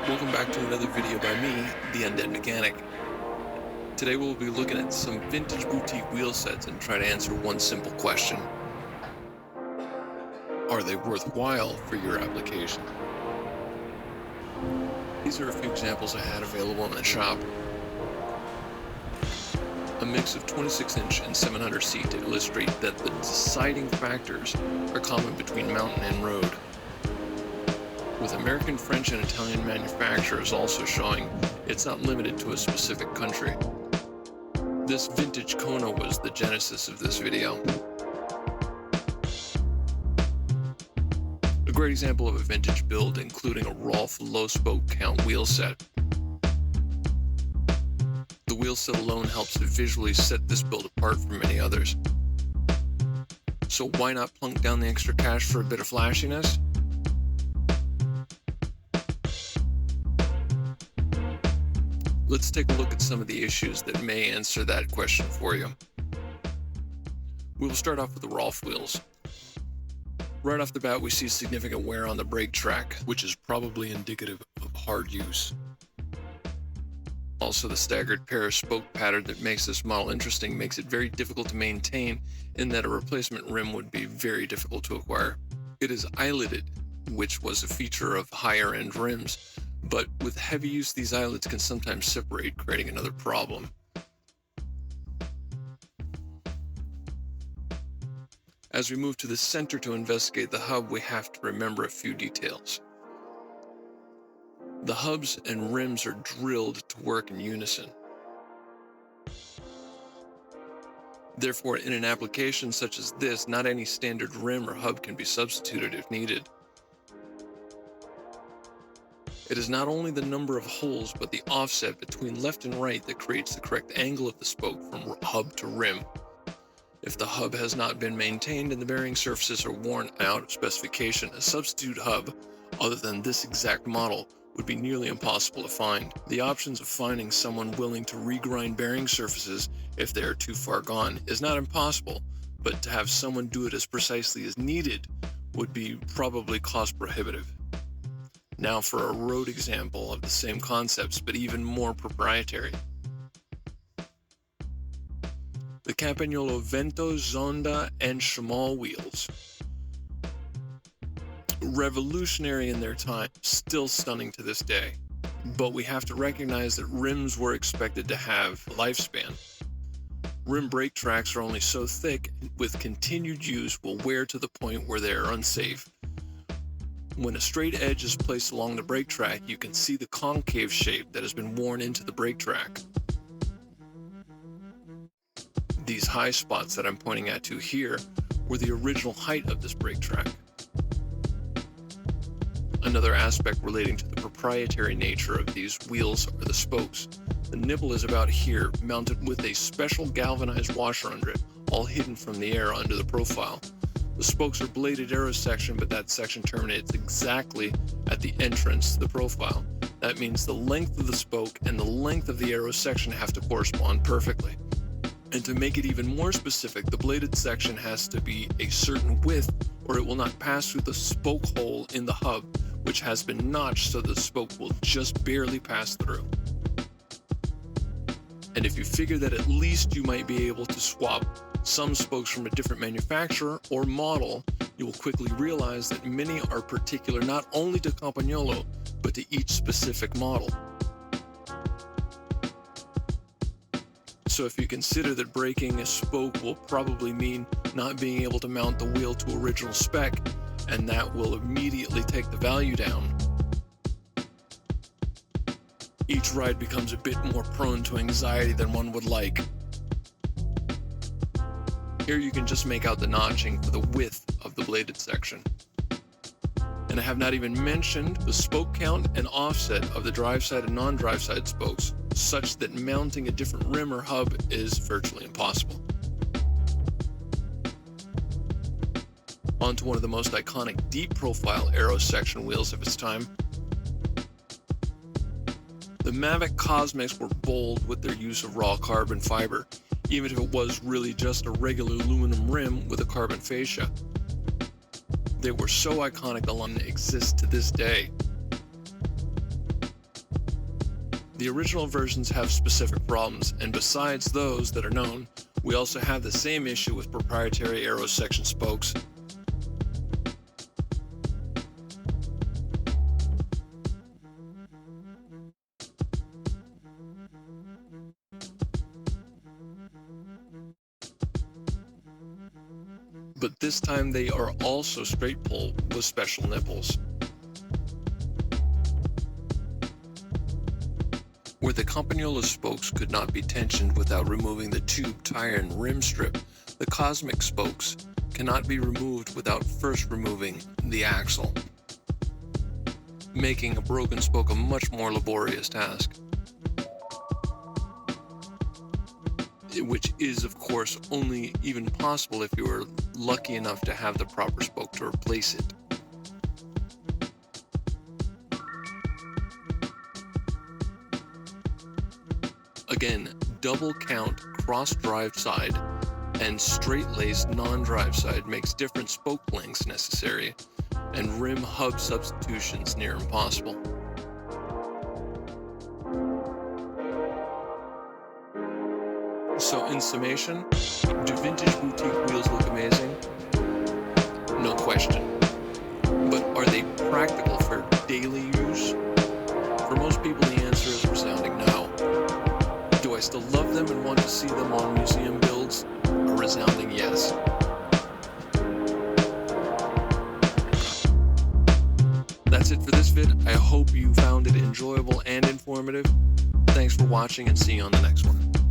Welcome back to another video by me, the Undead Mechanic. Today we'll be looking at some vintage boutique wheel sets and try to answer one simple question. Are they worthwhile for your application? These are a few examples I had available in the shop. A mix of 26-inch and 700C to illustrate that the deciding factors are common between mountain and road, with American, French, and Italian manufacturers also showing it's not limited to a specific country. This vintage Kona was the genesis of this video. A great example of a vintage build including a Rolf low spoke count wheel set. The wheel set alone helps to visually set this build apart from many others. So why not plunk down the extra cash for a bit of flashiness? Let's take a look at some of the issues that may answer that question for you. We will start off with the Rolf wheels. Right off the bat, we see significant wear on the brake track, which is probably indicative of hard use. Also, the staggered pair of spoke pattern that makes this model interesting makes it very difficult to maintain, in that a replacement rim would be very difficult to acquire. It is eyeleted, which was a feature of higher end rims, but with heavy use these eyelets can sometimes separate, creating another problem. As we move to the center to investigate the hub, we have to remember a few details. The hubs and rims are drilled to work in unison. Therefore, in an application such as this, not any standard rim or hub can be substituted if needed. It is not only the number of holes, but the offset between left and right that creates the correct angle of the spoke from hub to rim. If the hub has not been maintained and the bearing surfaces are worn out of specification, a substitute hub, other than this exact model, would be nearly impossible to find. The options of finding someone willing to regrind bearing surfaces if they are too far gone is not impossible, but to have someone do it as precisely as needed would be probably cost prohibitive. Now for a road example of the same concepts, but even more proprietary. The Campagnolo Vento, Zonda, and Chamal wheels. Revolutionary in their time, still stunning to this day. But we have to recognize that rims were expected to have a lifespan. Rim brake tracks are only so thick, with continued use will wear to the point where they are unsafe. When a straight edge is placed along the brake track, you can see the concave shape that has been worn into the brake track. These high spots that I'm pointing at here were the original height of this brake track. Another aspect relating to the proprietary nature of these wheels are the spokes. The nipple is about here, mounted with a special galvanized washer under it, all hidden from the air under the profile. The spokes are bladed arrow section, but that section terminates exactly at the entrance to the profile. That means the length of the spoke and the length of the arrow section have to correspond perfectly. And to make it even more specific, the bladed section has to be a certain width or it will not pass through the spoke hole in the hub, which has been notched so the spoke will just barely pass through. And if you figure that at least you might be able to swap some spokes from a different manufacturer or model, you will quickly realize that many are particular not only to Campagnolo, but to each specific model. So if you consider that breaking a spoke will probably mean not being able to mount the wheel to original spec, and that will immediately take the value down, each ride becomes a bit more prone to anxiety than one would like. Here you can just make out the notching for the width of the bladed section. And I have not even mentioned the spoke count and offset of the drive side and non-drive side spokes, such that mounting a different rim or hub is virtually impossible. On to one of the most iconic deep profile aero section wheels of its time. The Mavic Cosmics were bold with their use of raw carbon fiber, even if it was really just a regular aluminum rim with a carbon fascia. They were so iconic the line exists to this day. The original versions have specific problems, and besides those that are known, we also have the same issue with proprietary aero section spokes. But this time they are also straight pull with special nipples. Where the Campagnolo spokes could not be tensioned without removing the tube, tire, and rim strip, the Cosmic spokes cannot be removed without first removing the axle, making a broken spoke a much more laborious task. Which is, of course, only even possible if you are lucky enough to have the proper spoke to replace it. Again, double count cross-drive side and straight-laced non-drive side makes different spoke lengths necessary, and rim hub substitutions near impossible. So in summation, do vintage boutique wheels look amazing? No question. But are they practical for daily use? For most people, the answer is resounding no. Do I still love them and want to see them on museum builds? A resounding yes. That's it for this vid. I hope you found it enjoyable and informative. Thanks for watching, and see you on the next one.